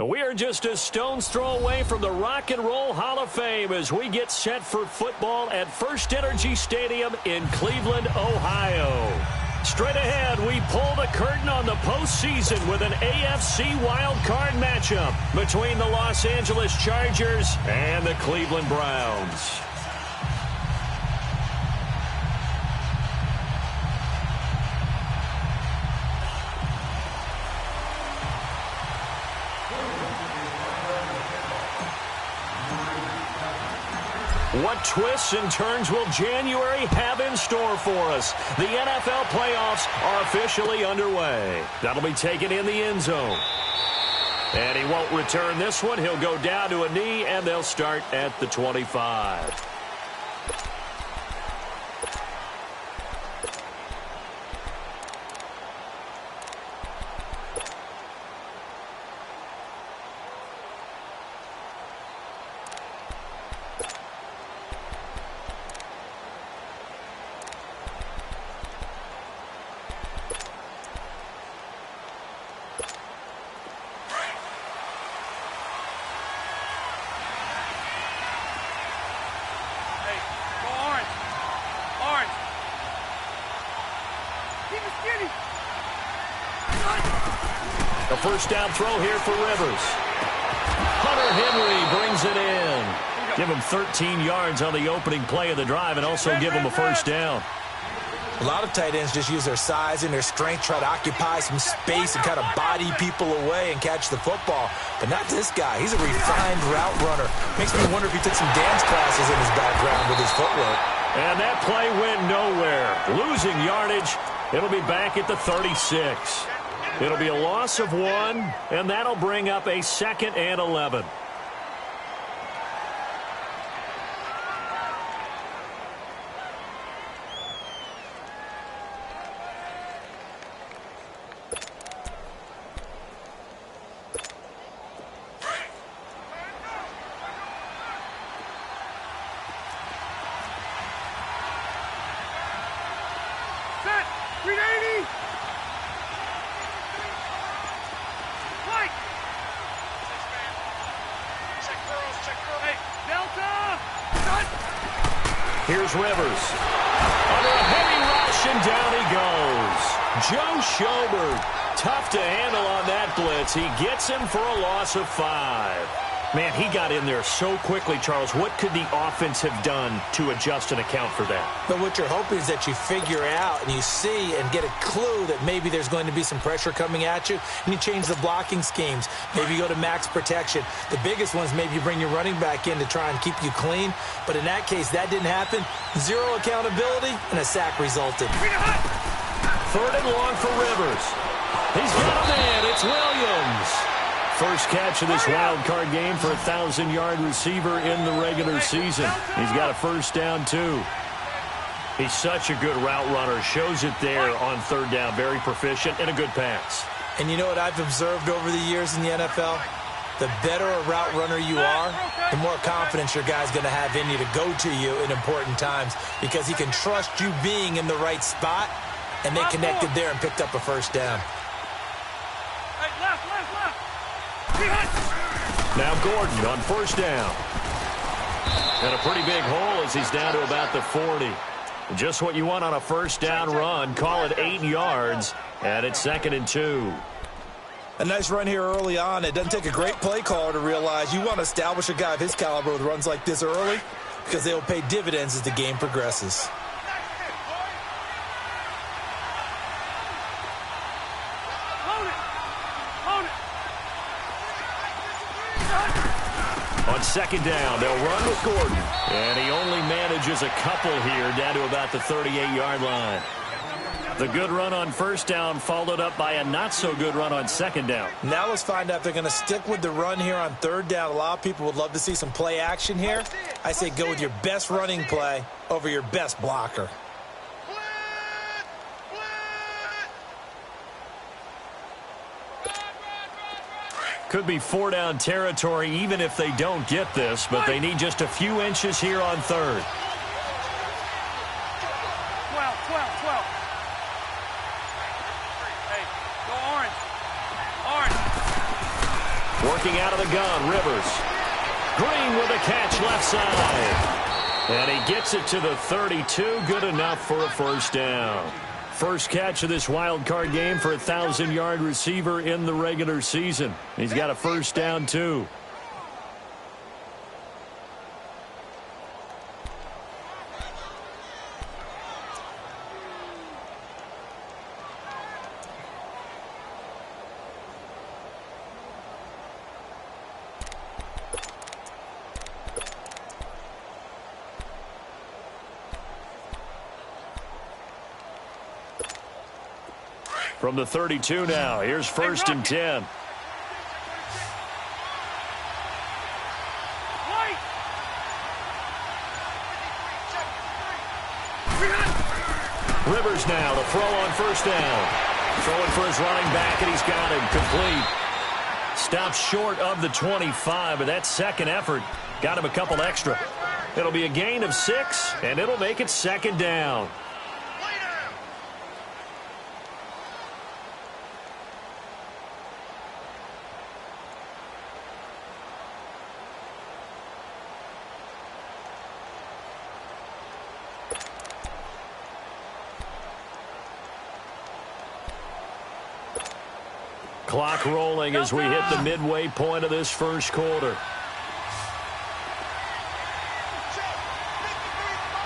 We are just a stone's throw away from the Rock and Roll Hall of Fame as we get set for football at First Energy Stadium in Cleveland, Ohio. Straight ahead, we pull the curtain on the postseason with an AFC Wildcard matchup between the Los Angeles Chargers and the Cleveland Browns. What twists and turns will January have in store for us? The NFL playoffs are officially underway. That'll be taken in the end zone. And he won't return this one. He'll go down to a knee, and they'll start at the 25. A first down throw here for Rivers. Hunter Henry brings it in. Give him 13 yards on the opening play of the drive and also give him a first down. A lot of tight ends just use their size and their strength, try to occupy some space and kind of body people away and catch the football. But not this guy. He's a refined route runner. Makes me wonder if he took some dance classes in his background with his footwork. And that play went nowhere. Losing yardage. It'll be back at the 36. It'll be a loss of 1, and that'll bring up a 2nd and 11. Here's Rivers. Under a heavy rush, and down he goes. Joe Schobert, tough to handle on that blitz. He gets him for a loss of 5. Man, he got in there so quickly, Charles. What could the offense have done to adjust and account for that? But what you're hoping is that you figure out and you see and get a clue that maybe there's going to be some pressure coming at you, and you change the blocking schemes. Maybe you go to max protection. The biggest one is maybe you bring your running back in to try and keep you clean. But in that case, that didn't happen. 0 accountability, and a sack resulted. 3rd and long for Rivers. He's got a man. It's Williams. First catch of this wild card game for a 1,000-yard receiver in the regular season. He's got a first down, too. He's such a good route runner. Shows it there on 3rd down. Very proficient and a good pass. And you know what I've observed over the years in the NFL? The better a route runner you are, the more confidence your guy's going to have in you to go to you in important times because he can trust you being in the right spot, and they connected there and picked up a first down. Now Gordon on first down. And a pretty big hole as he's down to about the 40. Just what you want on a first down run. Call it 8 yards, and it's 2nd and 2. A nice run here early on. It doesn't take a great play caller to realize you want to establish a guy of his caliber with runs like this early because they will pay dividends as the game progresses. On 2nd down, they'll run with Gordon. And he only manages a couple here down to about the 38-yard line. The good run on first down followed up by a not-so-good run on 2nd down. Now let's find out if they're going to stick with the run here on 3rd down. A lot of people would love to see some play action here. I say go with your best running play over your best blocker. Could be 4-down territory even if they don't get this, but they need just a few inches here on 3rd. 12. Hey, go orange. Working out of the gun, Rivers. Green with a catch left side. And he gets it to the 32. Good enough for a first down. First catch of this wild card game for a 1,000-yard receiver in the regular season. He's got a first down, too. From the 32 now, here's first and 10. Rivers now to throw on first down. Throwing for his running back, and he's got him complete. Stops short of the 25, but that second effort got him a couple extra. It'll be a gain of 6, and it'll make it second down. Clock rolling as we hit the midway point of this first quarter.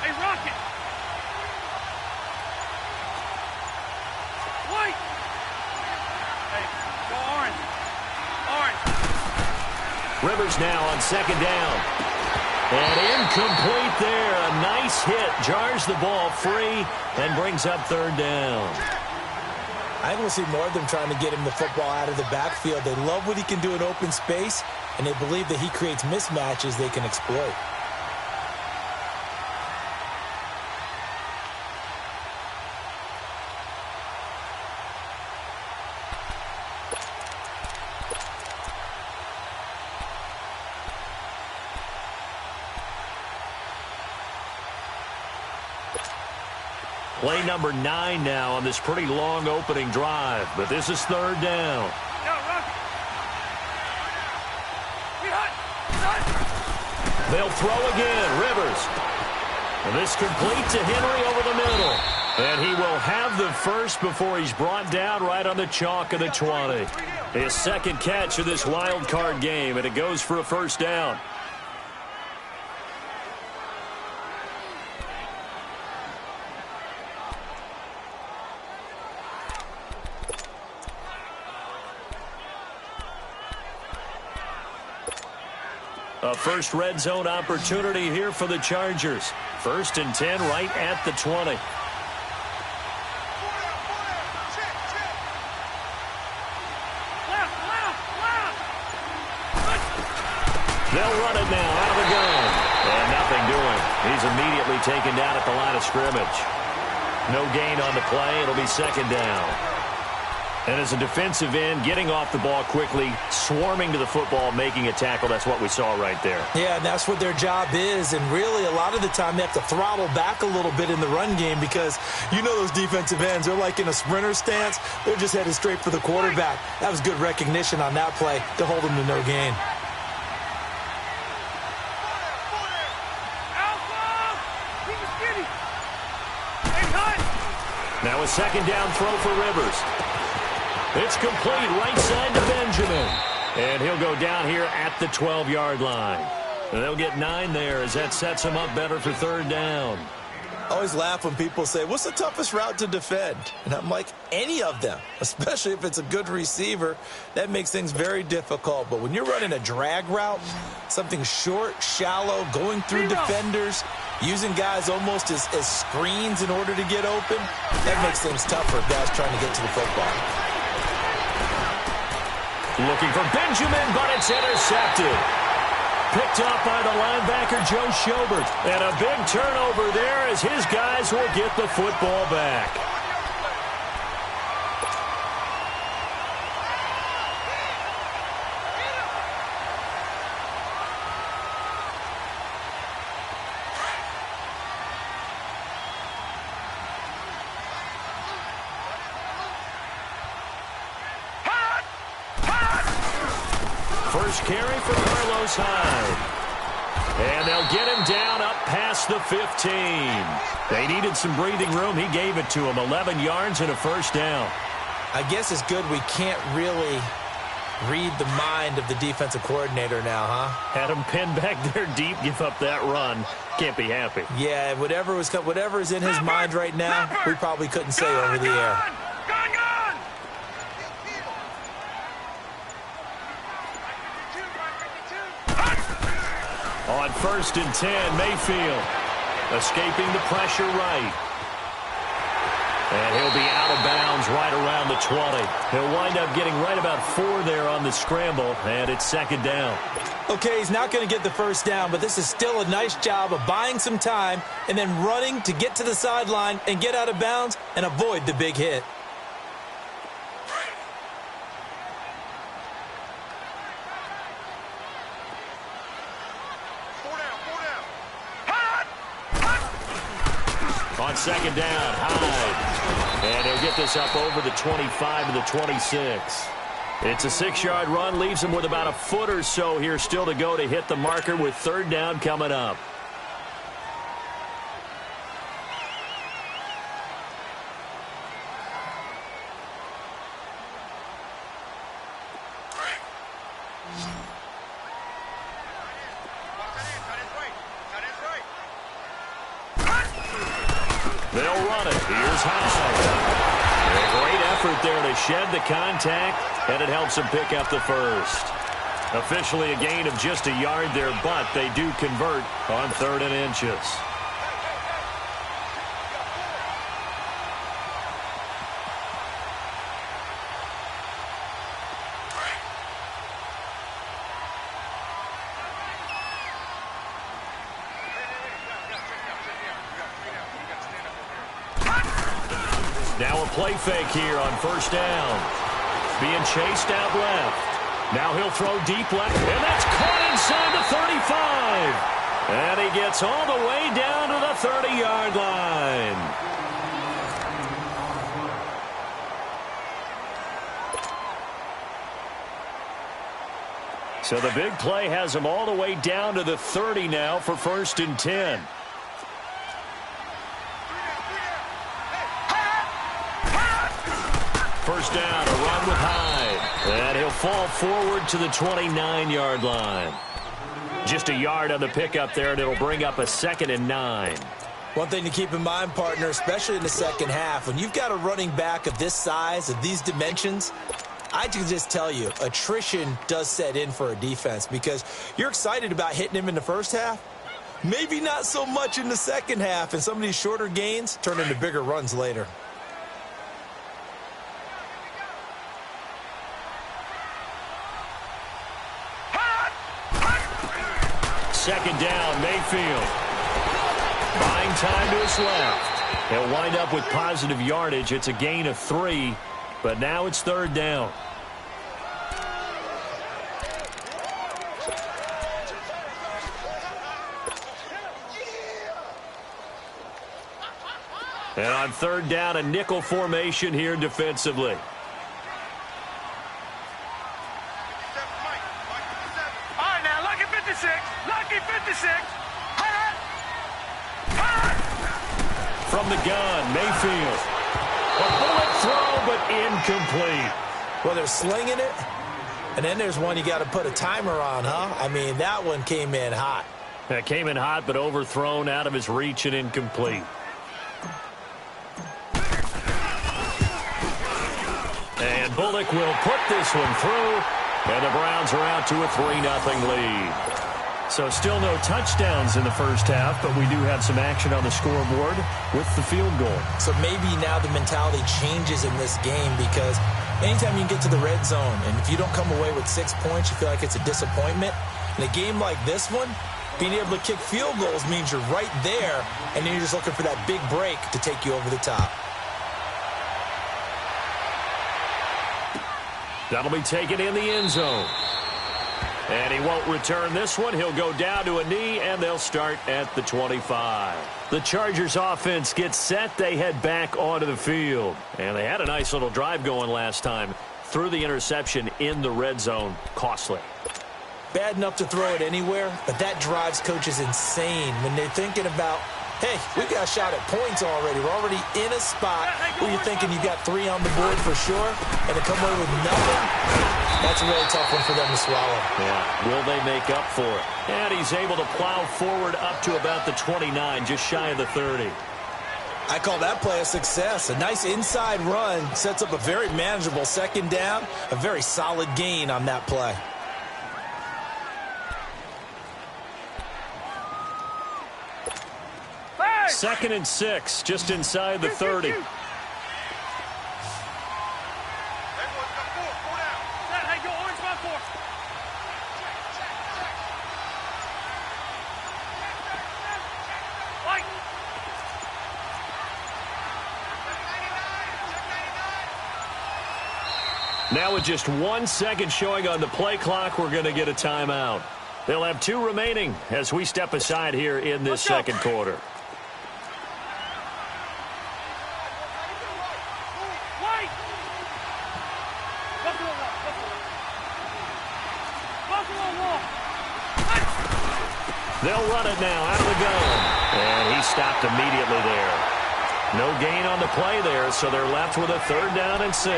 Hey, Rocket! White! Hey, go orange. Orange. Rivers now on second down. And incomplete there. A nice hit. Jars the ball free and brings up third down. I don't see more of them trying to get him the football out of the backfield. They love what he can do in open space, and they believe that he creates mismatches they can exploit. Play number 9 now on this pretty long opening drive, but this is third down. They'll throw again. Rivers. And this complete to Henry over the middle. And he will have the first before he's brought down right on the chalk of the 20. His second catch of this wild card game, and it goes for a first down. A first red zone opportunity here for the Chargers. First and 10 right at the 20. They'll run it now out of the gun. And nothing doing. He's immediately taken down at the line of scrimmage. No gain on the play. It'll be second down. And as a defensive end, getting off the ball quickly, swarming to the football, making a tackle, that's what we saw right there. Yeah, and that's what their job is. And really, a lot of the time, they have to throttle back a little bit in the run game because you know those defensive ends, they're like in a sprinter stance. They're just headed straight for the quarterback. That was good recognition on that play to hold them to no gain. Now a second down throw for Rivers. It's complete right side to Benjamin. And he'll go down here at the 12-yard line. And they'll get 9 there as that sets him up better for third down. I always laugh when people say, what's the toughest route to defend? And I'm like, any of them, especially if it's a good receiver. That makes things very difficult. But when you're running a drag route, something short, shallow, going through defenders, using guys almost as screens in order to get open, that makes things tougher if guys trying to get to the football. Looking for Benjamin, but it's intercepted. Picked up by the linebacker, Joe Schobert. And a big turnover there as his guys will get the football back. first carry for Carlos Hyde. And they'll get him down up past the 15. They needed some breathing room. He gave it to him. 11 yards and a first down. I guess it's good we can't really read the mind of the defensive coordinator now, huh? Had him pinned back there deep, give up that run. Can't be happy. Yeah, whatever's in his mind right now, we probably couldn't say over the air. On 1st and 10, Mayfield escaping the pressure right. And he'll be out of bounds right around the 20. He'll wind up getting right about 4 there on the scramble, and it's 2nd down. Okay, he's not going to get the first down, but this is still a nice job of buying some time and then running to get to the sideline and get out of bounds and avoid the big hit. On 2nd down, Hyde. And he'll get this up over the 25 to the 26. It's a 6-yard run, leaves him with about a foot or so here still to go to hit the marker with 3rd down coming up. They'll run it. Here's Hyde. A great effort there to shed the contact, and it helps them pick up the first. Officially a gain of just a yard there, but they do convert on 3rd and inches. Now a play fake here on 1st down. Being chased out left. Now he'll throw deep left, and that's caught inside the 35. And he gets all the way down to the 30-yard line. So the big play has him all the way down to the 30 now for 1st and 10. First down, a run with Hyde. And he'll fall forward to the 29-yard line. Just a yard on the pickup there, and it'll bring up a 2nd and 9. One thing to keep in mind, partner, especially in the second half, when you've got a running back of this size, of these dimensions, I can just tell you, attrition does set in for a defense because you're excited about hitting him in the first half. Maybe not so much in the second half, and some of these shorter gains turn into bigger runs later. Second down, Mayfield. Buying time to his left. He'll wind up with positive yardage. It's a gain of 3, but now it's 3rd down. And on 3rd down, a nickel formation here defensively. From the gun, Mayfield. A bullet throw, but incomplete. Well, they're slinging it, and then there's one you got to put a timer on, huh? I mean, that one came in hot. That came in hot, but overthrown out of his reach and incomplete. And Bullock will put this one through, and the Browns are out to a 3-0 lead. So still no touchdowns in the first half, but we do have some action on the scoreboard with the field goal. So maybe now the mentality changes in this game because anytime you get to the red zone, and if you don't come away with 6 points, you feel like it's a disappointment. In a game like this one, being able to kick field goals means you're right there, and then you're just looking for that big break to take you over the top. That'll be taken in the end zone. And he won't return this one. He'll go down to a knee, and they'll start at the 25. The Chargers offense gets set. They head back onto the field. And they had a nice little drive going last time. Threw the interception in the red zone. Costly. bad enough to throw it anywhere, but that drives coaches insane when they're thinking about, hey, we got a shot at points already. We're already in a spot where you're thinking you got 3 on the board for sure, and to come away with nothing, that's a really tough one for them to swallow. Yeah, will they make up for it? And he's able to plow forward up to about the 29, just shy of the 30. I call that play a success. A nice inside run sets up a very manageable second down, a very solid gain on that play. Second and 6, just inside the 30. Hey, go orange man for. White. Now with just 1 second showing on the play clock, we're going to get a timeout. They'll have 2 remaining as we step aside here in this second quarter. They'll run it now out of the gun. And he stopped immediately there. No gain on the play there, so they're left with a 3rd down and 6.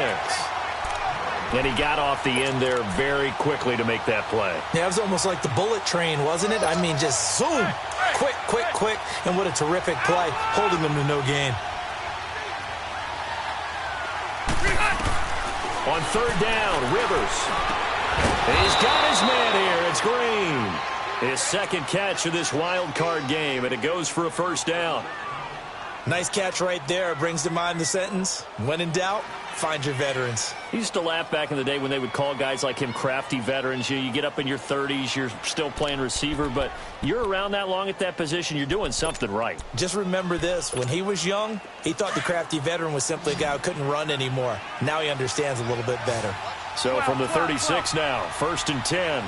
And he got off the end there very quickly to make that play. Yeah, it was almost like the bullet train, wasn't it? I mean, just zoom. Quick, quick, quick. And what a terrific play, holding them to no gain. On 3rd down, Rivers. And he's got his man here. It's Green. His second catch of this wild card game, and it goes for a 1st down. Nice catch right there. Brings to mind the sentence, when in doubt, find your veterans. He used to laugh back in the day when they would call guys like him crafty veterans. You get up in your 30s, you're still playing receiver, but you're around that long at that position, you're doing something right. Just remember this. When he was young, he thought the crafty veteran was simply a guy who couldn't run anymore. Now he understands a little bit better. So from the 36 now, 1st and 10.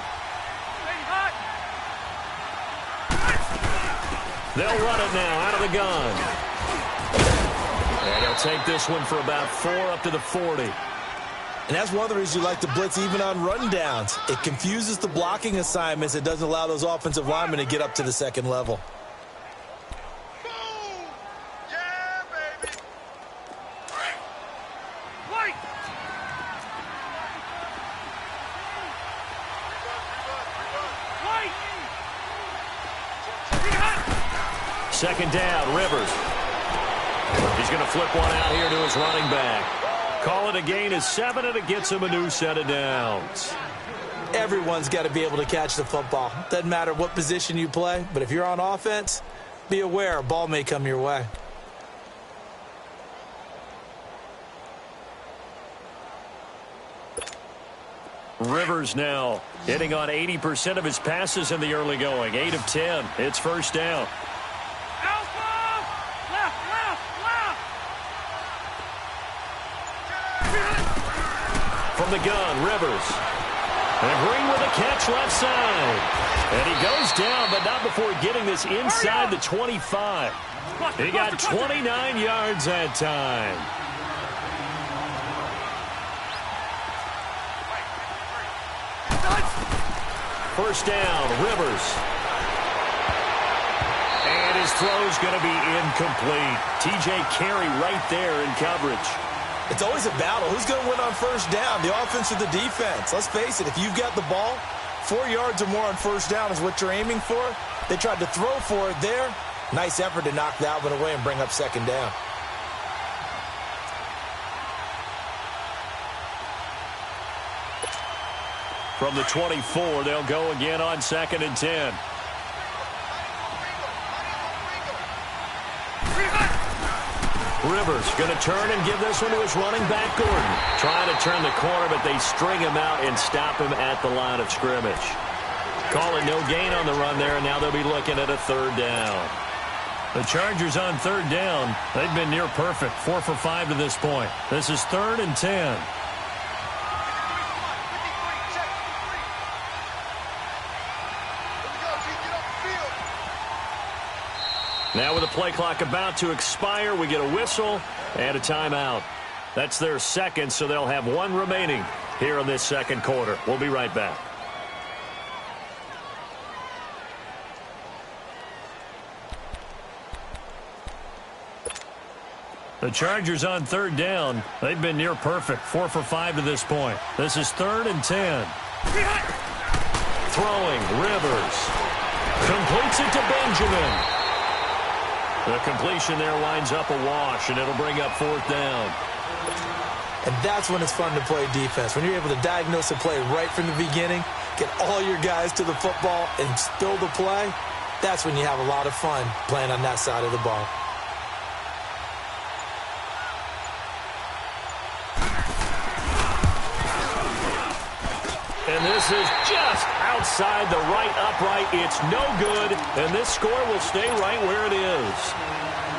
They'll run it now out of the gun. And he'll take this one for about 4 up to the 40. And that's one of the reasons you like to blitz even on run downs. It confuses the blocking assignments. It doesn't allow those offensive linemen to get up to the second level. Yeah, baby. White. Second down, Rivers. He's going to flip one out here to his running back. Call it a gain of 7, and it gets him a new set of downs. Everyone's got to be able to catch the football. Doesn't matter what position you play, but if you're on offense, be aware a ball may come your way. Rivers now hitting on 80% of his passes in the early going. 8 of 10. It's 1st down. From the gun, Rivers. And Green with a catch left side. And he goes down, but not before getting this inside the 25. He got 29 yards that time. First down, Rivers. And his throw's going to be incomplete. T.J. Carey right there in coverage. It's always a battle. Who's going to win on 1st down, the offense or the defense? Let's face it, if you've got the ball, 4 yards or more on 1st down is what you're aiming for. They tried to throw for it there. Nice effort to knock that one away and bring up 2nd down. From the 24, they'll go again on 2nd and 10. Rivers going to turn and give this one to his running back, Gordon. Trying to turn the corner, but they string him out and stop him at the line of scrimmage. Call it no gain on the run there, and now they'll be looking at a 3rd down. The Chargers on 3rd down, they've been near perfect, 4 for 5 to this point. This is 3rd and 10. Now with the play clock about to expire, we get a whistle and a timeout. That's their second, so they'll have 1 remaining here in this second quarter. We'll be right back. The Chargers on third down. They've been near perfect, 4 for 5 to this point. This is 3rd and 10. Throwing, Rivers. Completes it to Benjamin. The completion there winds up a wash, and it'll bring up 4th down. And that's when it's fun to play defense. When you're able to diagnose a play right from the beginning, get all your guys to the football, and spill the play, that's when you have a lot of fun playing on that side of the ball. And this is just outside the right upright. It's no good, and this score will stay right where it is.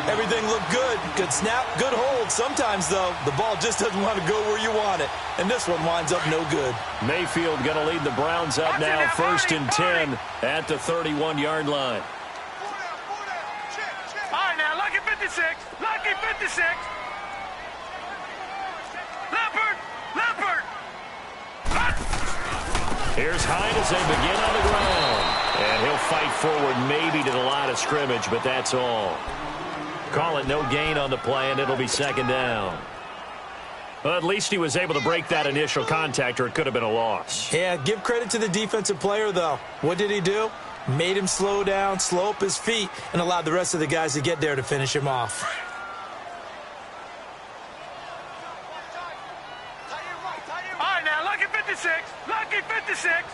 Everything looked good. Good snap, good hold. Sometimes, though, the ball just doesn't want to go where you want it. And this one winds up no good. Mayfield going to lead the Browns up now, 1st and 10 at the 31-yard line. All right, now, lucky 56. Lucky 56. Leopard. Here's Hyde as they begin on the ground. And he'll fight forward maybe to the line of scrimmage, but that's all. Call it no gain on the play, and it'll be 2nd down. Well, at least he was able to break that initial contact, or it could have been a loss. Yeah, give credit to the defensive player, though. What did he do? Made him slow down, slow up his feet, and allowed the rest of the guys to get there to finish him off. All right, now, lucky 56. Lucky 56.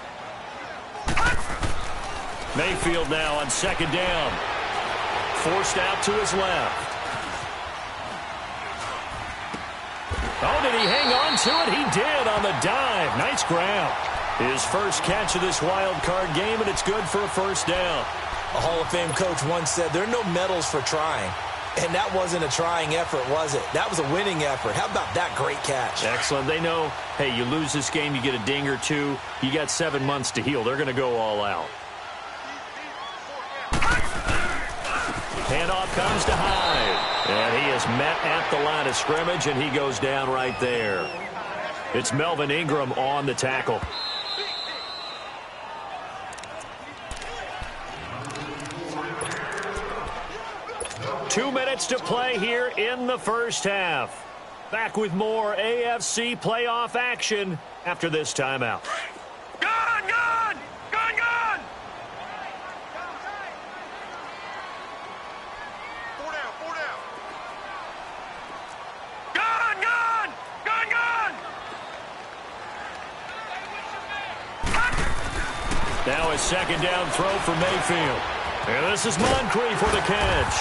Mayfield now on 2nd down. Forced out to his left. Oh, did he hang on to it? He did on the dive. Nice grab. His first catch of this wild card game, and it's good for a 1st down. A Hall of Fame coach once said, there are no medals for trying. And that wasn't a trying effort, was it? That was a winning effort. How about that great catch? Excellent. They know, hey, you lose this game, you get a ding or two. You got 7 months to heal. They're going to go all out. Handoff comes to Hyde. And he is met at the line of scrimmage, and he goes down right there. It's Melvin Ingram on the tackle. Two minutes to play here in the first half. Back with more AFC playoff action after this timeout. Gone! Four down. Gone! Now a 2nd down throw for Mayfield. And this is Moncrief for the catch.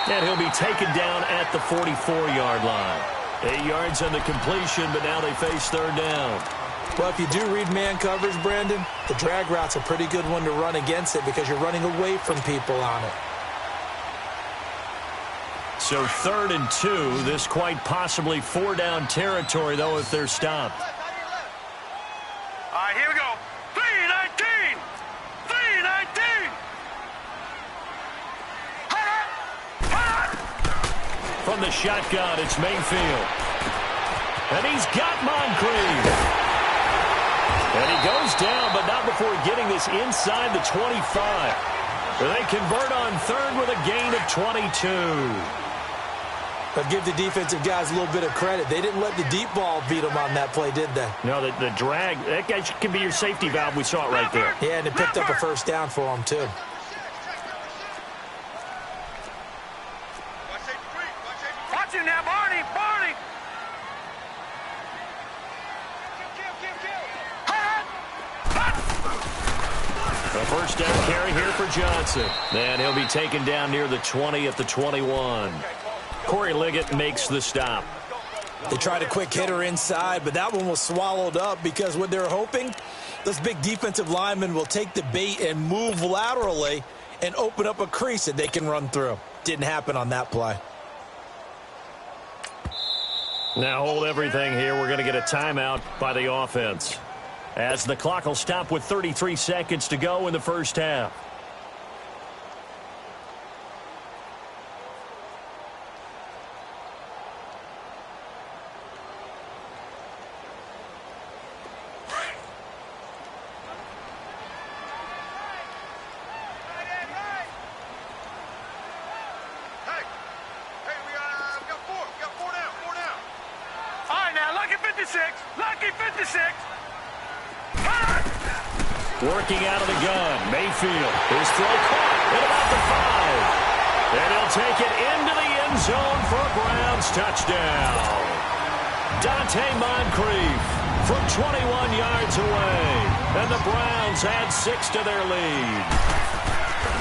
And he'll be taken down at the 44-yard line. 8 yards on the completion, but now they face 3rd down. Well, if you do read man coverage, Brandon, the drag route's a pretty good one to run against it because you're running away from people on it. So 3rd and 2, this quite possibly 4-down territory, though, if they're stopped. All right, here we go. 3-19. From the shotgun, it's Mayfield. And he's got Moncrief. And he goes down, but not before getting this inside the 25. They convert on 3rd with a gain of 22. But give the defensive guys a little bit of credit. They didn't let the deep ball beat them on that play, did they? No, the drag, that guy can be your safety valve. We saw it right there. Yeah, and it picked up a 1st down for them, too. Watch him now, Barney. A 1st down carry here for Johnson. And he'll be taken down near the 20 at the 21. Corey Liggett makes the stop. They tried a quick hitter inside, but that one was swallowed up because what they're hoping, those big defensive linemen will take the bait and move laterally and open up a crease that they can run through. Didn't happen on that play. Now hold everything here. We're going to get a timeout by the offense, as the clock will stop with 33 seconds to go in the first half. Hey, we got 4. 56. Lucky 56. Working out of the gun. Mayfield. His throw caught at about the 5. And he'll take it into the end zone for a Browns touchdown. Dante Moncrief from 21 yards away. And the Browns add 6 to their lead.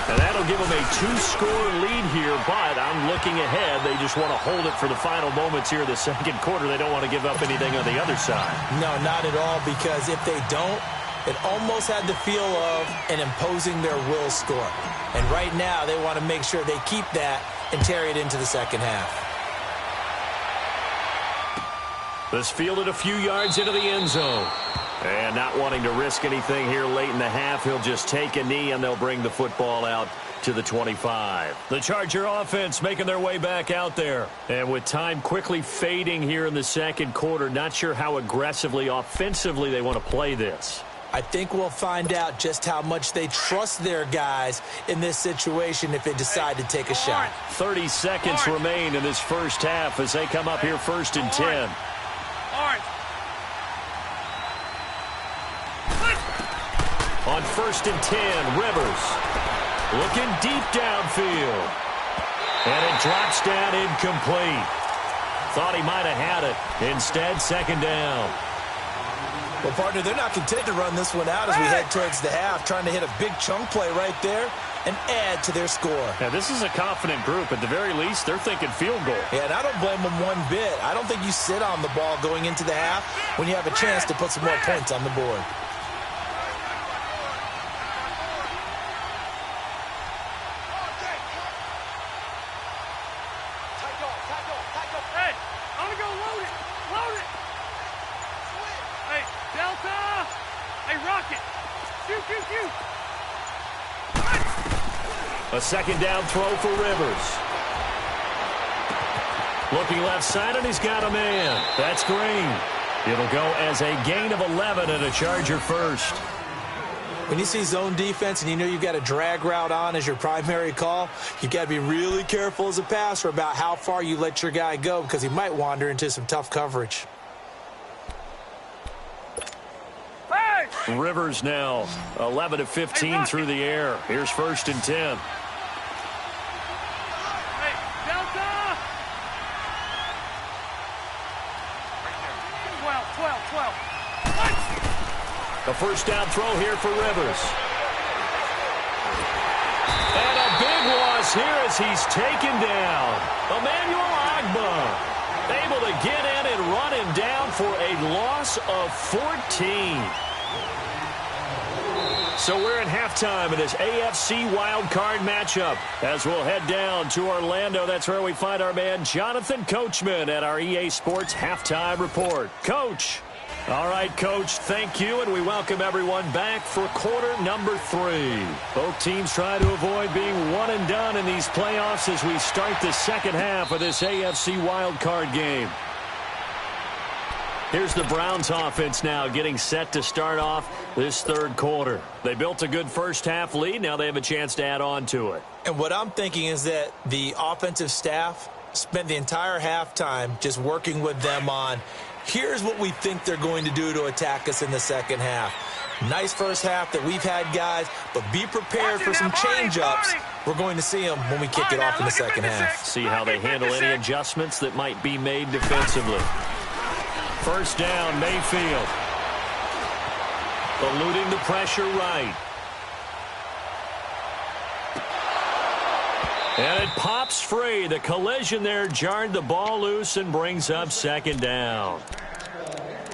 And that'll give them a 2-score lead here, but I'm looking ahead. They just want to hold it for the final moments here of the second quarter. They don't want to give up anything on the other side. No, not at all, because if they don't, it almost had the feel of an imposing their will score. And right now, they want to make sure they keep that and carry it into the second half. This fielded a few yards into the end zone. And not wanting to risk anything here late in the half, he'll just take a knee and they'll bring the football out to the 25. The Charger offense making their way back out there. And with time quickly fading here in the second quarter, not sure how aggressively, offensively they want to play this. I think we'll find out just how much they trust their guys in this situation if they decide to take a shot. 30 seconds remain in this first half as they come up here first and 10. On first and 10, Rivers looking deep downfield. And it drops down incomplete. Thought he might have had it. Instead, second down. Well, partner, they're not content to run this one out as we head towards the half, trying to hit a big chunk play right there and add to their score. Now, this is a confident group. At the very least, they're thinking field goal. Yeah, and I don't blame them one bit. I don't think you sit on the ball going into the half when you have a chance to put some more points on the board. A second down throw for Rivers. Looking left side, and he's got a man. That's Green. It'll go as a gain of 11 and a Charger first. When you see zone defense and you know you've got a drag route on as your primary call, you've got to be really careful as a passer about how far you let your guy go because he might wander into some tough coverage. Rivers now 11 of 15 through the air. Here's first and 10. A first down throw here for Rivers. And a big loss here as he's taken down. Emmanuel Ogbah able to get in and run him down for a loss of 14. So we're in halftime in this AFC Wildcard matchup as we'll head down to Orlando. That's where we find our man Jonathan Coachman at our EA Sports Halftime Report. Coach. All right, Coach, thank you, and we welcome everyone back for quarter number 3. Both teams try to avoid being one and done in these playoffs as we start the second half of this AFC Wildcard game. Here's the Browns offense now getting set to start off this third quarter. They built a good first half lead. Now they have a chance to add on to it. And what I'm thinking is that the offensive staff spent the entire halftime just working with them on, here's what we think they're going to do to attack us in the second half. Nice first half that we've had, guys, but be prepared for some change-ups. We're going to see them when we kick it off in the second half. See how they handle any adjustments that might be made defensively. First down, Mayfield. Eluding the pressure right. And it pops free. The collision there jarred the ball loose and brings up second down.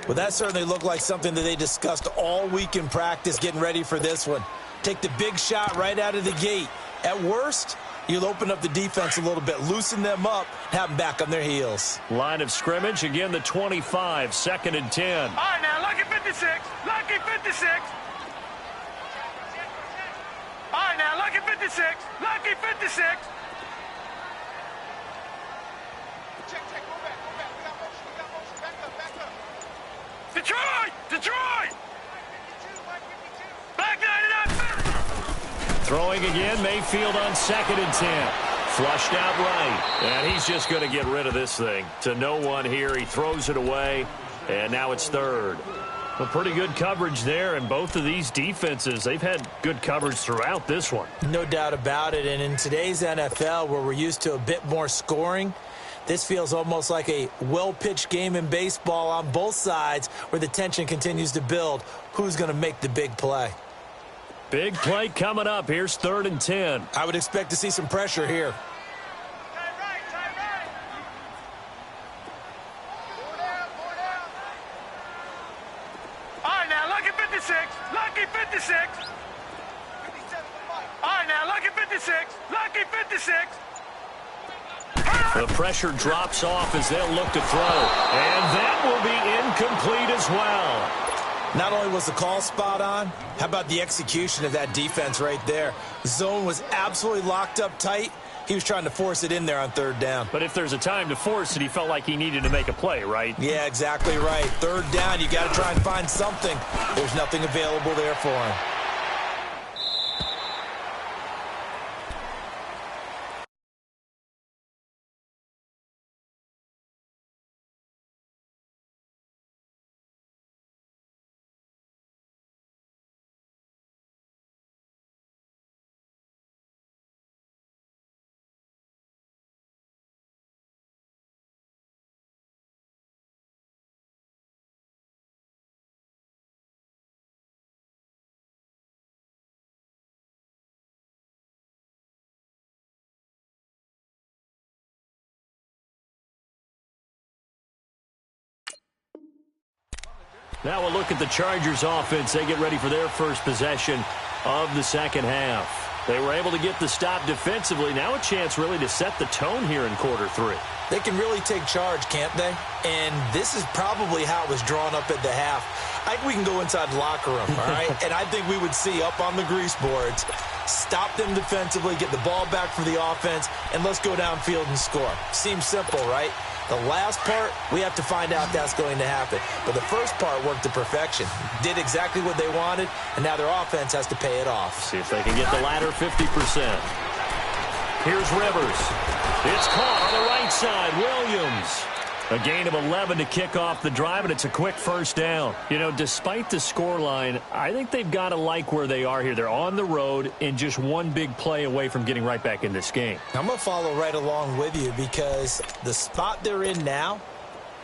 Well, that certainly looked like something that they discussed all week in practice getting ready for this one. Take the big shot right out of the gate. At worst, you'll open up the defense a little bit, loosen them up, have them back on their heels. Line of scrimmage, again the 25, second and 10. All right, now, lucky 56. Lucky 56. All right, now, lucky 56. Lucky 56. Check, go back. We got motion. Back up. Detroit! Back 99. Throwing again, Mayfield on second and 10. Flushed out right. And he's just going to get rid of this thing. To no one here. He throws it away. And now it's third. Well, pretty good coverage there, and both of these defenses, they've had good coverage throughout this one. No doubt about it, and in today's NFL, where we're used to a bit more scoring, this feels almost like a well-pitched game in baseball on both sides where the tension continues to build. Who's going to make the big play? Big play coming up. Here's 3rd and 10. I would expect to see some pressure here. Lucky 56. All right, now, lucky 56. Lucky 56. The pressure drops off as they'll look to throw. And that will be incomplete as well. Not only was the call spot on, how about the execution of that defense right there? The zone was absolutely locked up tight. He was trying to force it in there on 3rd down. But if there's a time to force it, he felt like he needed to make a play, right? Yeah, exactly right. 3rd down, you got to try and find something. There's nothing available there for him. Now we'll look at the Chargers offense. They get ready for their first possession of the second half. They were able to get the stop defensively. Now a chance really to set the tone here in quarter 3. They can really take charge, can't they? And this is probably how it was drawn up at the half. I think we can go inside the locker room, all right? And I think we would see up on the grease boards, stop them defensively, get the ball back for the offense, and let's go downfield and score. Seems simple, right? The last part, we have to find out if that's going to happen. But the first part worked to perfection. Did exactly what they wanted, and now their offense has to pay it off. See if they can get the latter 50%. Here's Rivers. It's caught on the right side. Williams. A gain of 11 to kick off the drive, and it's a quick first down. You know, despite the scoreline, I think they've got to like where they are here. They're on the road and just one big play away from getting right back in this game. I'm going to follow right along with you because the spot they're in now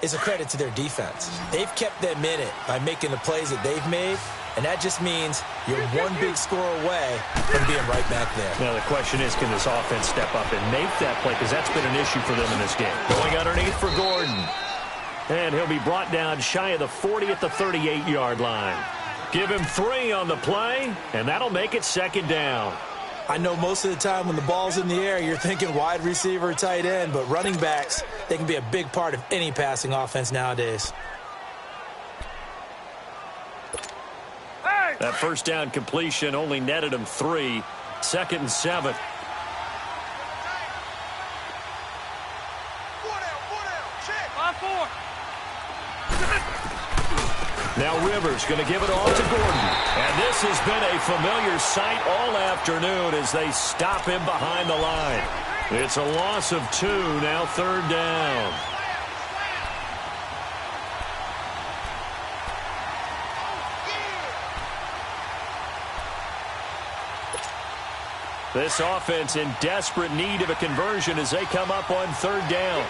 is a credit to their defense. They've kept them in it by making the plays that they've made, and that just means you're one big score away from being right back there. Now, the question is, can this offense step up and make that play? Because that's been an issue for them in this game. Going underneath for Gordon. And he'll be brought down shy of the 40 at the 38-yard line. Give him 3 on the play, and that'll make it second down. I know most of the time when the ball's in the air, you're thinking wide receiver, tight end, but running backs, they can be a big part of any passing offense nowadays. That first down completion only netted him 3. 2nd and 7. Now Rivers going to give it all to Gordon. And this has been a familiar sight all afternoon as they stop him behind the line. It's a loss of 2, now 3rd down. This offense in desperate need of a conversion as they come up on 3rd down.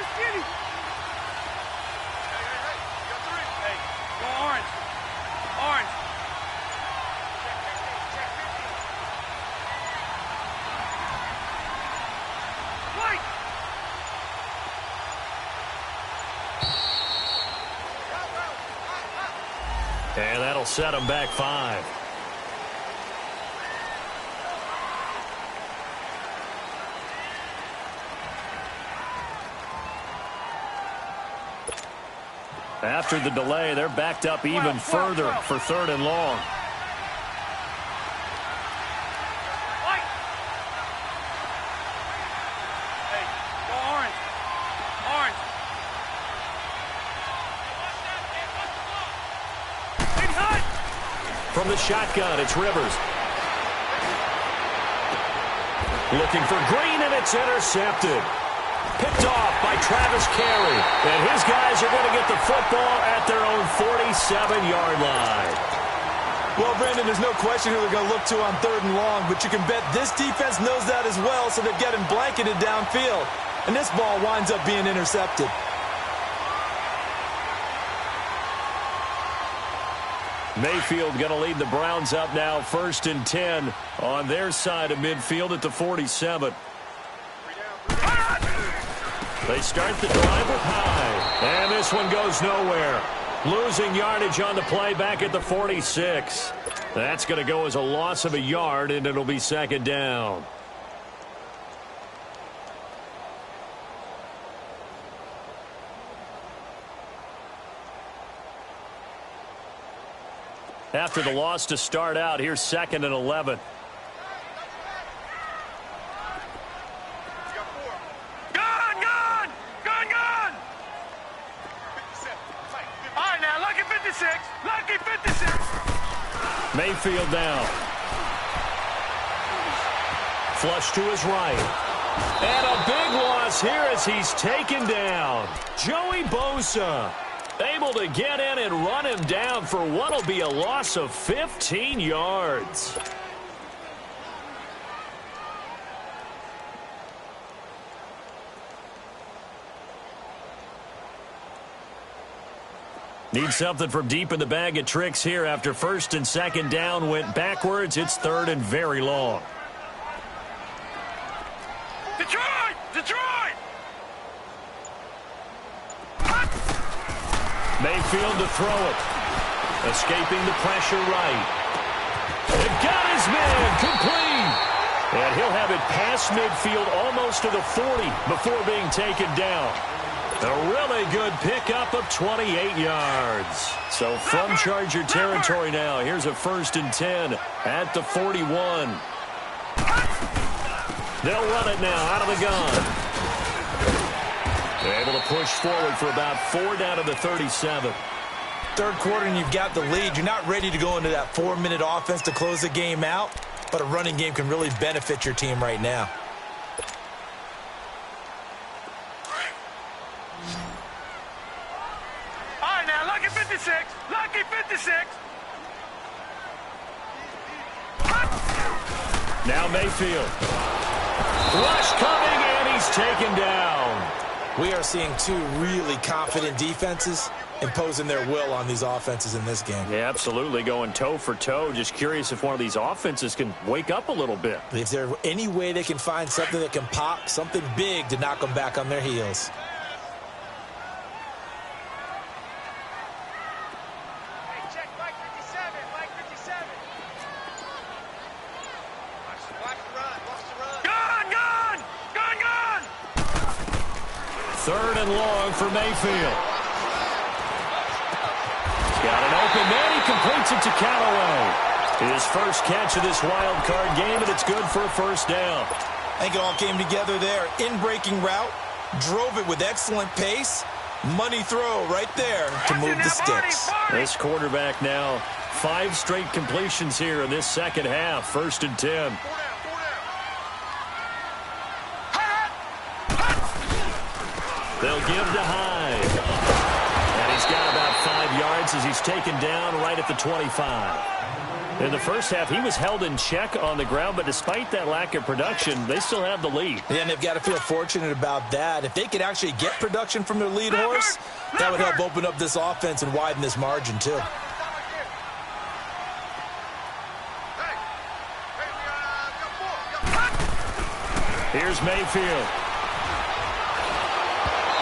And that'll set them back 5. After the delay, they're backed up even further for 3rd and long. From the shotgun, it's Rivers. Looking for Green, and it's intercepted. Picked off by Travis Carey. And his guys are going to get the football at at their own 47-yard line. Well, Brandon, there's no question who they're going to look to on 3rd and long, but you can bet this defense knows that as well, so they're getting blanketed downfield. And this ball winds up being intercepted. Mayfield going to lead the Browns up now, 1st and 10 on their side of midfield at the 47. They start the drive with high, and this one goes nowhere. Losing yardage on the play back at the 46. That's going to go as a loss of a yard, and it'll be 2nd down. After the loss to start out, here's 2nd and 11. Mayfield down. Flush to his right. And a big loss here as he's taken down. Joey Bosa able to get in and run him down for what will be a loss of 15 yards. Need something from deep in the bag of tricks here after 1st and 2nd down went backwards. It's 3rd and very long. Detroit! Detroit! Mayfield to throw it. Escaping the pressure right. They've got his man complete. And he'll have it past midfield almost to the 40 before being taken down. A really good pickup of 28 yards. So from Charger territory now, here's a 1st and 10 at the 41. They'll run it now out of the gun. They're able to push forward for about 4 down to the 37. 3rd quarter and you've got the lead. You're not ready to go into that 4-minute offense to close the game out, but a running game can really benefit your team right now. Lucky 56. Now Mayfield. Rush coming, and he's taken down. We are seeing 2 really confident defenses imposing their will on these offenses in this game. Yeah, absolutely, going toe for toe. Just curious if one of these offenses can wake up a little bit. Is there any way they can find something that can pop, something big to knock them back on their heels? Third and long for Mayfield. He's got an open man. He completes it to Callaway. His first catch of this wild card game, and it's good for a 1st down. I think it all came together there. In-breaking route, drove it with excellent pace. Money throw right there to move the sticks. This quarterback now 5 straight completions here in this 2nd half. 1st and 10. They'll give to Hyde. And he's got about 5 yards as he's taken down right at the 25. In the first half, he was held in check on the ground, but despite that lack of production, they still have the lead. Yeah, and they've got to feel fortunate about that. If they could actually get production from their lead horse, that would help open up this offense and widen this margin, too. Here's Mayfield.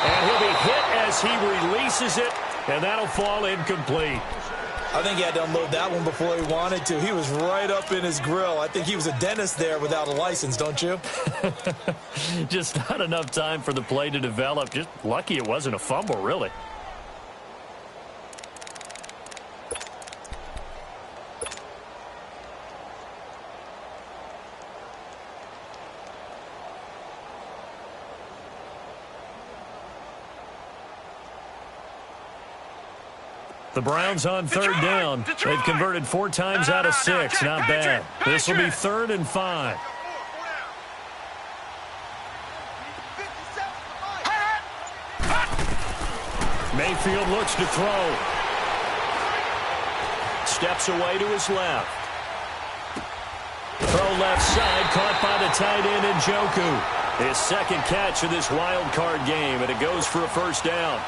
And he'll be hit as he releases it, and that'll fall incomplete. I think he had to unload that one before he wanted to. He was right up in his grill. I think he was a dentist there without a license, don't you? Just not enough time for the play to develop. Just lucky it wasn't a fumble, really. The Browns on 3rd down. They've converted 4 times out of 6. Not bad. This will be 3rd and 5. Mayfield looks to throw. Steps away to his left. Throw left side, caught by the tight end Njoku. His second catch of this wild card game, and it goes for a first down.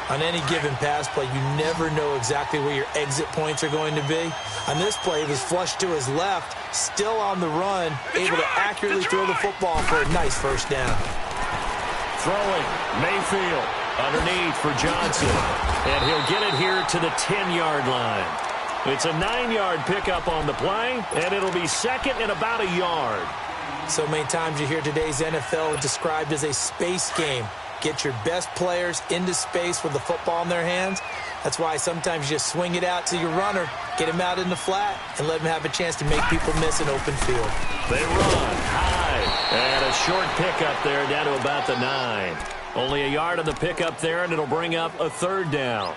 On any given pass play, you never know exactly where your exit points are going to be. On this play, he was flushed to his left, still on the run, able to accurately throw the football for a nice first down. Throwing, Mayfield underneath for Johnson. And he'll get it here to the 10-yard line. It's a 9-yard pickup on the play, and it'll be second and about a yard. So many times you hear today's NFL described as a space game. Get your best players into space with the football in their hands. That's why sometimes you just swing it out to your runner, get him out in the flat, and let him have a chance to make people miss an open field. They run high, and a short pickup there down to about the 9. Only a yard on the pickup there, and it'll bring up a third down.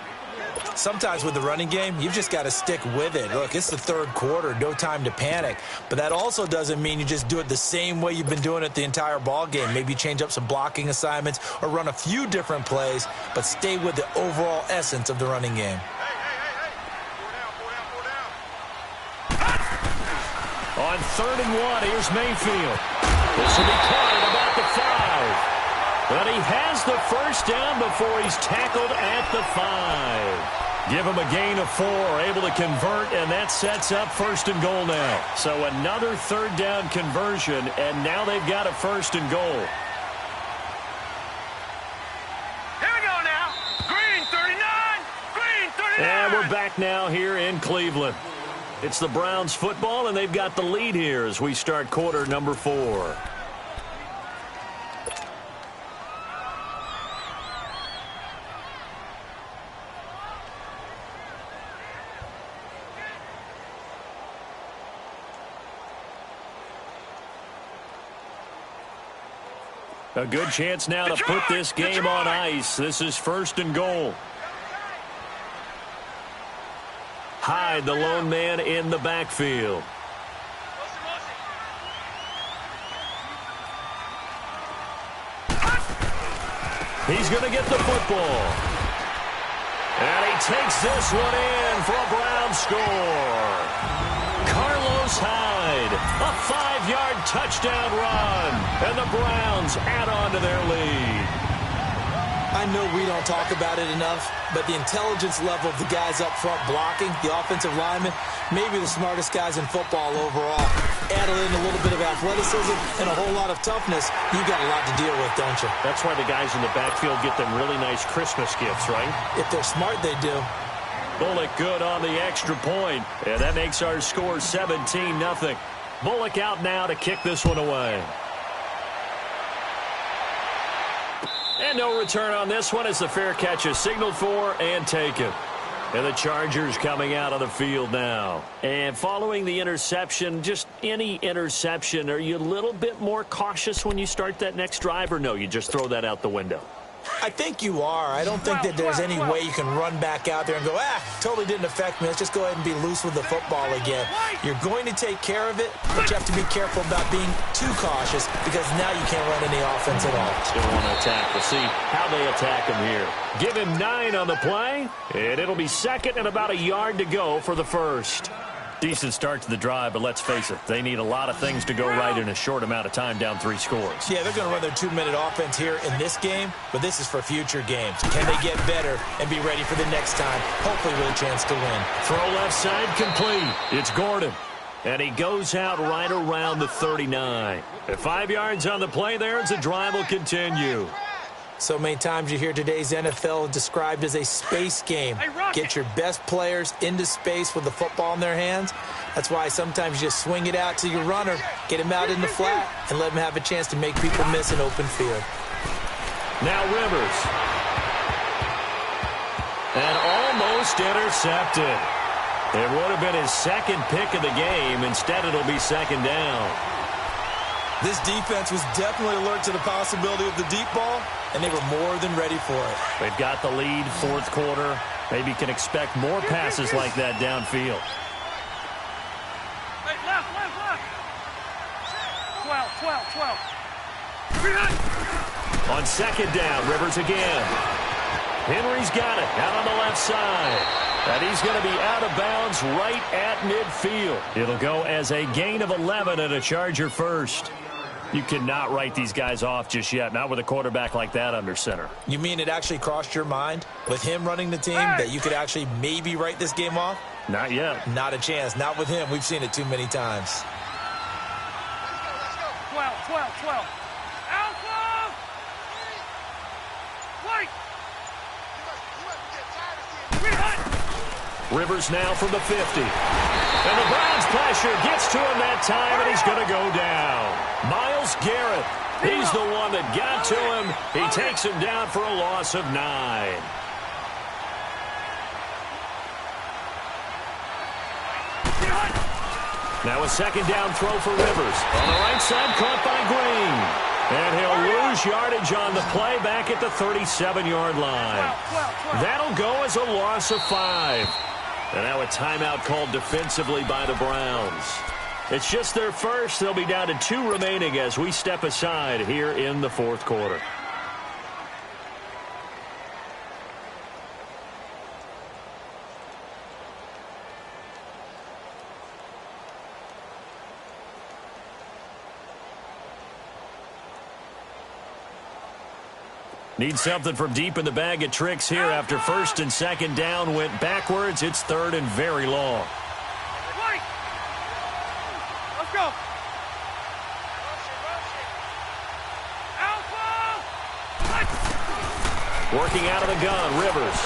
Sometimes with the running game, you've just got to stick with it. Look, it's the third quarter, no time to panic. But that also doesn't mean you just do it the same way you've been doing it the entire ball game. Maybe change up some blocking assignments or run a few different plays, but stay with the overall essence of the running game. On 3rd and 1, here's Mayfield. This will be caught at about the 5. But he has the first down before he's tackled at the 5. Give him a gain of 4, able to convert, and that sets up 1st and goal now. So another third down conversion, and now they've got a 1st and goal. Here we go now. Green 39. Green 39. And we're back now here in Cleveland. It's the Browns football, and they've got the lead here as we start quarter number 4. A good chance now to put this game on ice. This is 1st and goal. Hyde, the lone man in the backfield. He's going to get the football. And he takes this one in for a Brown score. Carlos Hyde, a 5-yard touchdown run, and the Browns add on to their lead. I know we don't talk about it enough, but the intelligence level of the guys up front blocking, the offensive linemen, maybe the smartest guys in football overall. Add in a little bit of athleticism and a whole lot of toughness, you got a lot to deal with, don't you? That's why the guys in the backfield get them really nice Christmas gifts, right? If they're smart, they do. Bullock good on the extra point, and that makes our score 17-0. Bullock out now to kick this one away. And no return on this one as the fair catch is signaled for and taken. And the Chargers coming out of the field now. And following the interception, just any interception, are you a little bit more cautious when you start that next drive, or no, you just throw that out the window? I think you are. I don't think that there's any way you can run back out there and go, totally didn't affect me. Let's just go ahead and be loose with the football again. You're going to take care of it, but you have to be careful about being too cautious because now you can't run any offense at all. Still want to attack. We'll see how they attack him here. Give him 9 on the play, and it'll be second and about a yard to go for the first. Decent start to the drive, but let's face it, they need a lot of things to go right in a short amount of time, down 3 scores. Yeah, they're going to run their 2-minute offense here in this game, but this is for future games. Can they get better and be ready for the next time, hopefully with a chance to win? Throw left side complete. It's Gordon. And he goes out right around the 39. At 5 yards on the play there as the drive will continue. So many times you hear today's NFL described as a space game. Get your best players into space with the football in their hands. That's why sometimes you just swing it out to your runner, get him out in the flat, and let him have a chance to make people miss an open field. Now Rivers. And almost intercepted. It would have been his second pick of the game. Instead, it'll be second down. This defense was definitely alert to the possibility of the deep ball, and they were more than ready for it. They've got the lead, 4th quarter. Maybe can expect more passes like that downfield. Hey, left. 12. On second down, Rivers again. Henry's got it out on the left side. And he's going to be out of bounds right at midfield. It'll go as a gain of 11 and a Charger first. You cannot write these guys off just yet, not with a quarterback like that under center. You mean it actually crossed your mind with him running the team that you could actually maybe write this game off? Not yet. Not a chance. Not with him. We've seen it too many times. 12. Alpha! Wait! Rivers now from the 50. And the Browns pressure gets to him that time, and he's going to go down. Myles Garrett, he's the one that got to him. He takes him down for a loss of 9. Now a second down throw for Rivers. On the right side, caught by Green. And he'll lose yardage on the play back at the 37-yard line. That'll go as a loss of 5. And now a timeout called defensively by the Browns. It's just their first. They'll be down to 2 remaining as we step aside here in the fourth quarter. Need something from deep in the bag of tricks here after first and second down went backwards. It's third and very long. Wait! Let's go! Alpha! Working out of the gun, Rivers.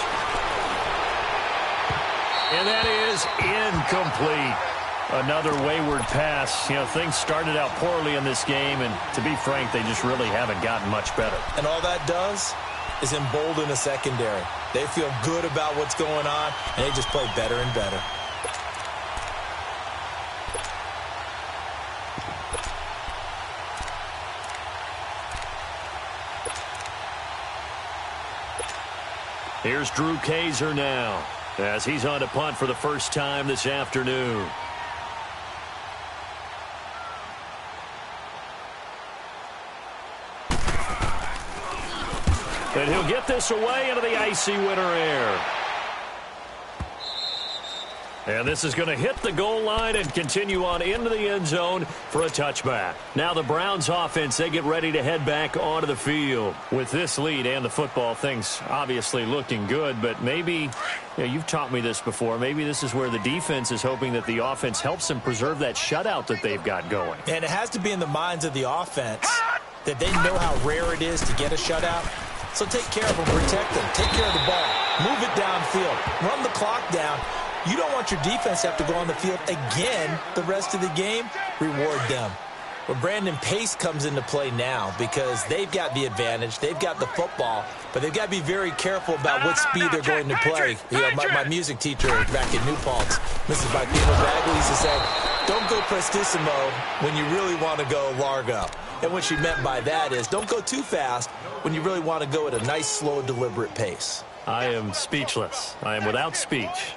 And that is incomplete. Another wayward pass. You know, things started out poorly in this game, and to be frank, they just really haven't gotten much better. And all that does is embolden the secondary. They feel good about what's going on, and they just play better and better. Here's Drew Kaiser now, as he's on to punt for the first time this afternoon. And he'll get this away into the icy winter air. And this is going to hit the goal line and continue on into the end zone for a touchback. Now the Browns offense, they get ready to head back onto the field. With this lead and the football, things obviously looking good, but maybe, you know, you've taught me this before, maybe this is where the defense is hoping that the offense helps them preserve that shutout that they've got going. And it has to be in the minds of the offense that they know how rare it is to get a shutout. So take care of them, protect them, take care of the ball, move it downfield, run the clock down. You don't want your defense to have to go on the field again the rest of the game. Reward them. Well, Brandon, pace comes into play now because they've got the advantage. They've got the football, but they've got to be very careful about what speed they're going to play. You know, my music teacher back in New Paltz, Mrs. Bipino Bagley, used to say, don't go prestissimo when you really want to go largo. And what she meant by that is don't go too fast when you really want to go at a nice, slow, deliberate pace. I am speechless. I am without speech.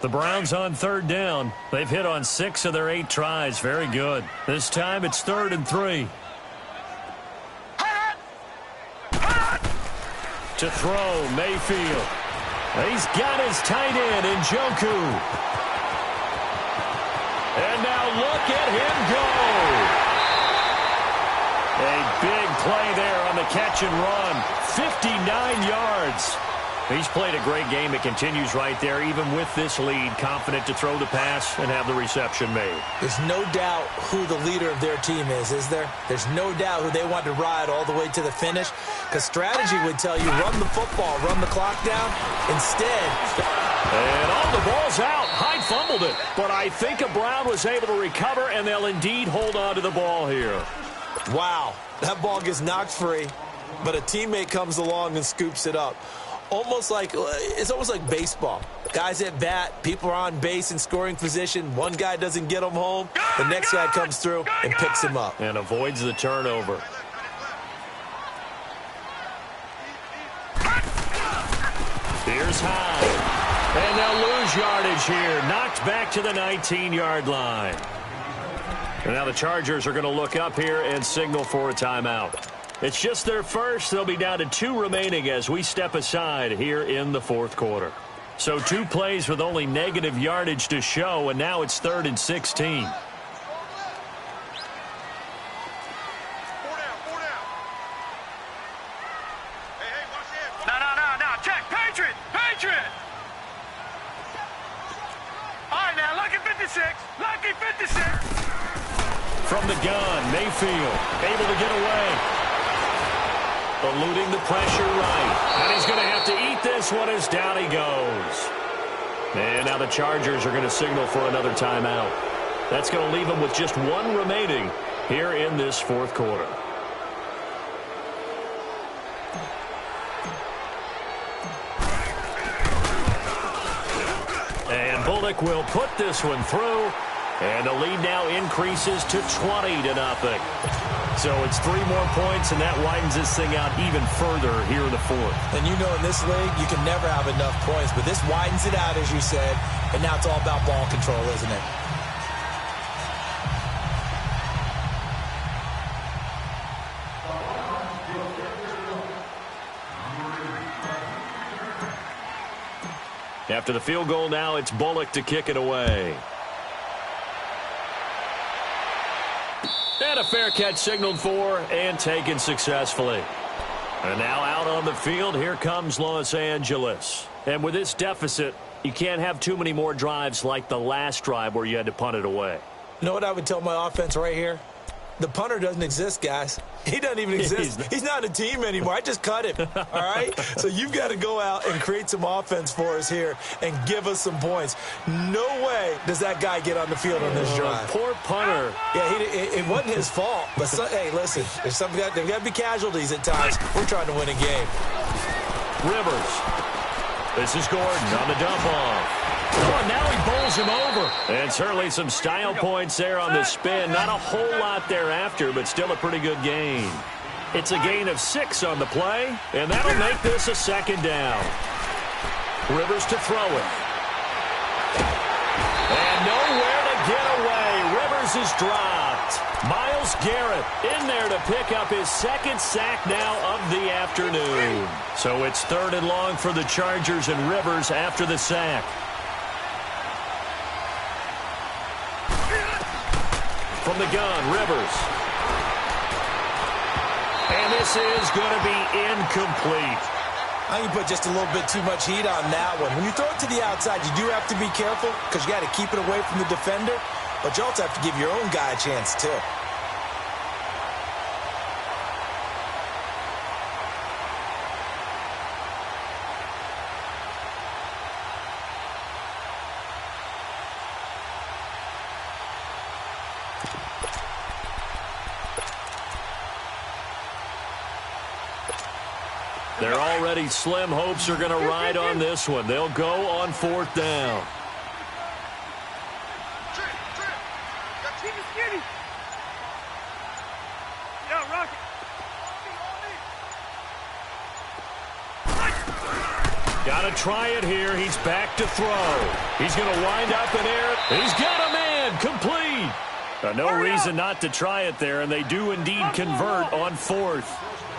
The Browns on third down. They've hit on 6 of their 8 tries. Very good. This time it's 3rd and 3. To throw, Mayfield. He's got his tight end in Njoku. And now look at him go. A big play there on the catch and run. 59 yards. He's played a great game. It continues right there, even with this lead, confident to throw the pass and have the reception made. There's no doubt who the leader of their team is there? There's no doubt who they want to ride all the way to the finish, because strategy would tell you run the football, run the clock down. Instead, and all the ball's out. Hyde fumbled it, but I think a Brown was able to recover, and they'll indeed hold on to the ball here. Wow, that ball gets knocked free, but a teammate comes along and scoops it up. It's almost like baseball. Guys at bat, people are on base in scoring position. One guy doesn't get him home. The next guy comes through and picks him up. And avoids the turnover. Here's Hyde. And they'll lose yardage here. Knocked back to the 19-yard line. And now the Chargers are going to look up here and signal for a timeout. It's just their first. They'll be down to 2 remaining as we step aside here in the fourth quarter. So 2 plays with only negative yardage to show, and now it's 3rd and 16. No, check, Patriot! All right, now, lucky 56! From the gun, Mayfield able to get away. Eluding the pressure right. And he's going to have to eat this one as down he goes. And now the Chargers are going to signal for another timeout. That's going to leave them with just 1 remaining here in this fourth quarter. And Bullock will put this one through. And the lead now increases to 20-0. So it's 3 more points, and that widens this thing out even further here in the fourth. And you know in this league, you can never have enough points. But this widens it out, as you said. And now it's all about ball control, isn't it? After the field goal now, it's Bullock to kick it away. And a fair catch signaled for and taken successfully. And now out on the field, here comes Los Angeles. And with this deficit, you can't have too many more drives like the last drive where you had to punt it away. You know what I would tell my offense right here? The punter doesn't exist, guys. He doesn't even exist. He's not a team anymore. I just cut him, all right? So you've got to go out and create some offense for us here and give us some points. No way does that guy get on the field on this drive. Poor punter. Yeah, it wasn't his fault. But, hey, listen, there's got to be casualties at times. We're trying to win a game. Rivers. This is Gordon on the dump off. Oh, and now he bowls him over. And certainly some style points there on the spin. Not a whole lot thereafter, but still a pretty good gain. It's a gain of 6 on the play, and that'll make this a 2nd down. Rivers to throw it. And nowhere to get away. Rivers is dropped. Myles Garrett in there to pick up his 2nd sack now of the afternoon. So it's 3rd and long for the Chargers and Rivers after the sack. From the gun, Rivers. And this is going to be incomplete. I think you put just a little bit too much heat on that one. When you throw it to the outside, you do have to be careful because you got to keep it away from the defender, but you also have to give your own guy a chance too. They're already slim hopes are going to ride on this one. They'll go on 4th down. Got to try it here. He's back to throw. He's going to wind up in air. He's got a man. Complete. No reason not to try it there, and they do indeed convert on 4th.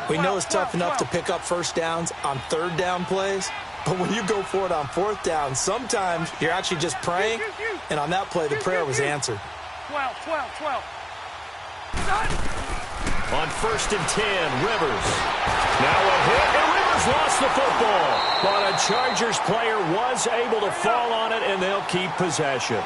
We know it's tough enough to pick up 1st downs on 3rd down plays, but when you go for it on 4th down, sometimes you're actually just praying, and on that play, the prayer was answered. 12. On 1st and 10, Rivers. Now a hit, and Rivers lost the football. But a Chargers player was able to fall on it, and they'll keep possession.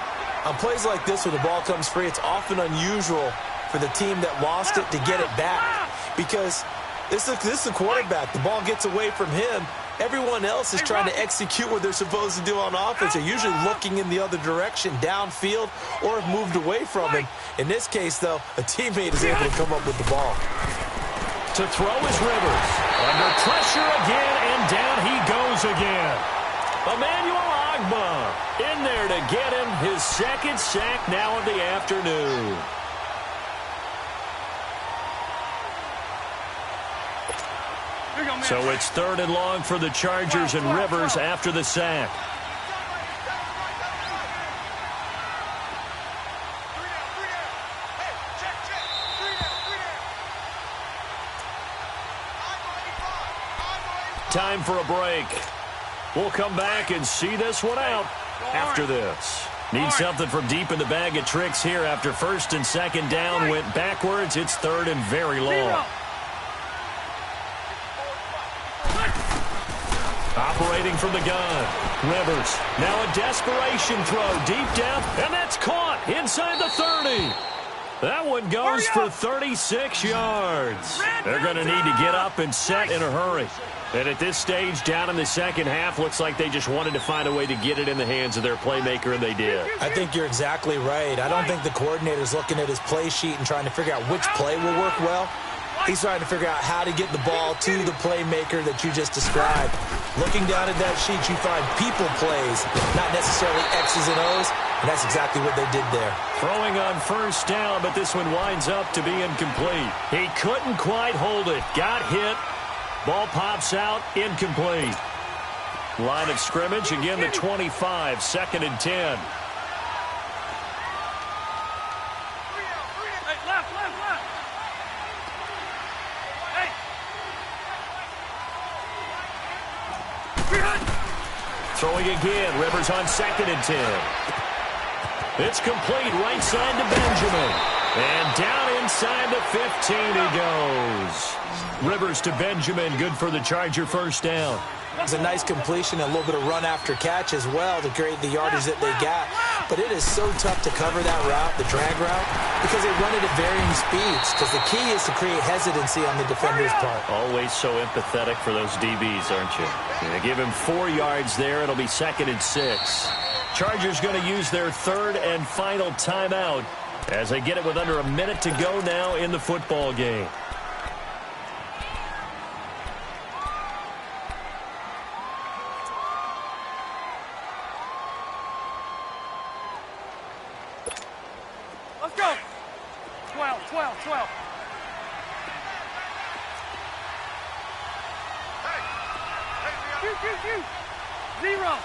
On plays like this where the ball comes free, it's often unusual for the team that lost it to get it back because this is the quarterback. The ball gets away from him. Everyone else is trying to execute what they're supposed to do on offense. They're usually looking in the other direction, downfield, or have moved away from him. In this case, though, a teammate is able to come up with the ball. To throw is Rivers. Under pressure again, and down he goes again. Emmanuel Ogbah in there to get him his 2nd sack now of the afternoon. So it's 3rd and long for the Chargers and Rivers after the sack. time for a break. We'll come back and see this one out after this. Need something from deep in the bag of tricks here after first and second down went backwards. It's third and very long. Operating from the gun, Rivers. Now a desperation throw deep down, and that's caught inside the 30. That one goes for 36 yards. They're going to need to get up and set in a hurry. And at this stage, down in the second half, looks like they just wanted to find a way to get it in the hands of their playmaker, and they did. I think you're exactly right. I don't think the coordinator's looking at his play sheet and trying to figure out which play will work well. He's trying to figure out how to get the ball to the playmaker that you just described. Looking down at that sheet, you find people plays, not necessarily X's and O's, and that's exactly what they did there. Throwing on first down, but this one winds up to be incomplete. He couldn't quite hold it. Got hit. Ball pops out, incomplete. Line of scrimmage, again the 25, second and 10. Throwing again, Rivers on second and 10. It's complete, right side to Benjamin. And down inside the 15 he goes. Rivers to Benjamin, good for the Charger first down. It's a nice completion, a little bit of run after catch as well to create the yardage that they got. But it is so tough to cover that route, the drag route, because they run it at varying speeds. Because the key is to create hesitancy on the defender's part. Always so empathetic for those DBs, aren't you? They give him 4 yards there. It'll be second and 6. Chargers going to use their third and final timeout as they get it with under a minute to go now in the football game. Let's go. 12. Hey. 0.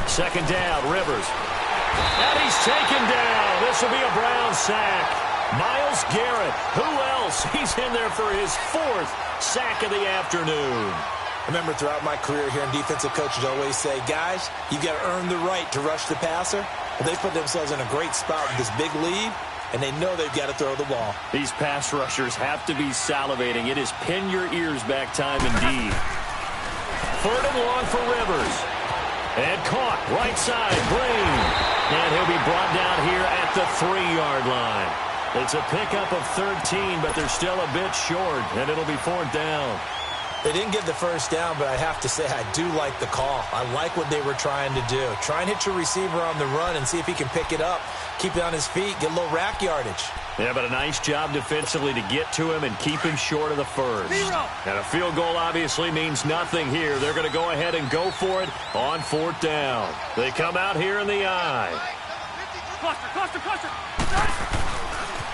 Second down, Rivers. And he's taken down. This will be a Brown sack. Myles Garrett. Who else? He's in there for his 4th sack of the afternoon. I remember throughout my career here, defensive coaches always say, guys, you've got to earn the right to rush the passer. Well, they put themselves in a great spot with this big lead, and they know they've got to throw the ball. These pass rushers have to be salivating. It is pin your ears back time indeed. Third and long for Rivers. And caught, right side, Green. And he'll be brought down here at the 3-yard line. It's a pickup of 13, but they're still a bit short, and it'll be 4th down. They didn't get the first down, but I have to say I do like the call. I like what they were trying to do. Try and hit your receiver on the run and see if he can pick it up. Keep it on his feet, get a little rack yardage. Yeah, but a nice job defensively to get to him and keep him short of the first. And a field goal obviously means nothing here. They're going to go ahead and go for it on 4th down. They come out here in the eye. Cluster.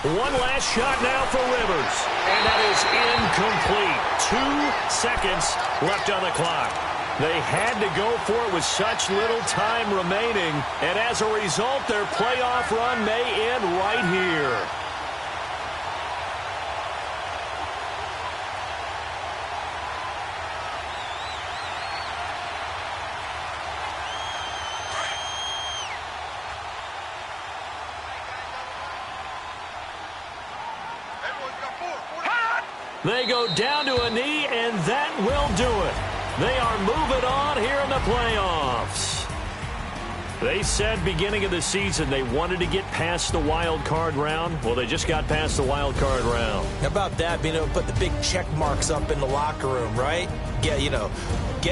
One last shot now for Rivers. And that is incomplete. 2 seconds left on the clock. They had to go for it with such little time remaining. And as a result, their playoff run may end right here. They go down to a knee, and that will do it. They are moving on here in the playoffs. They said beginning of the season they wanted to get past the wild card round. Well, they just got past the wild card round. How about that, being able to put the big check marks up in the locker room, right? Get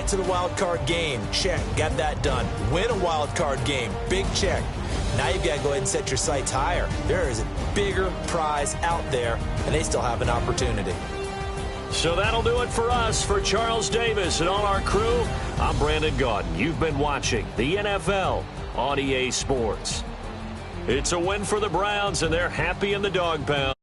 to the wild card game, check, got that done. Win a wild card game, big check. Now you've got to go ahead and set your sights higher. There is a bigger prize out there, and they still have an opportunity. So that'll do it for us. For Charles Davis and all our crew, I'm Brandon Gaudin. You've been watching the NFL on EA Sports. It's a win for the Browns, and they're happy in the dog pound.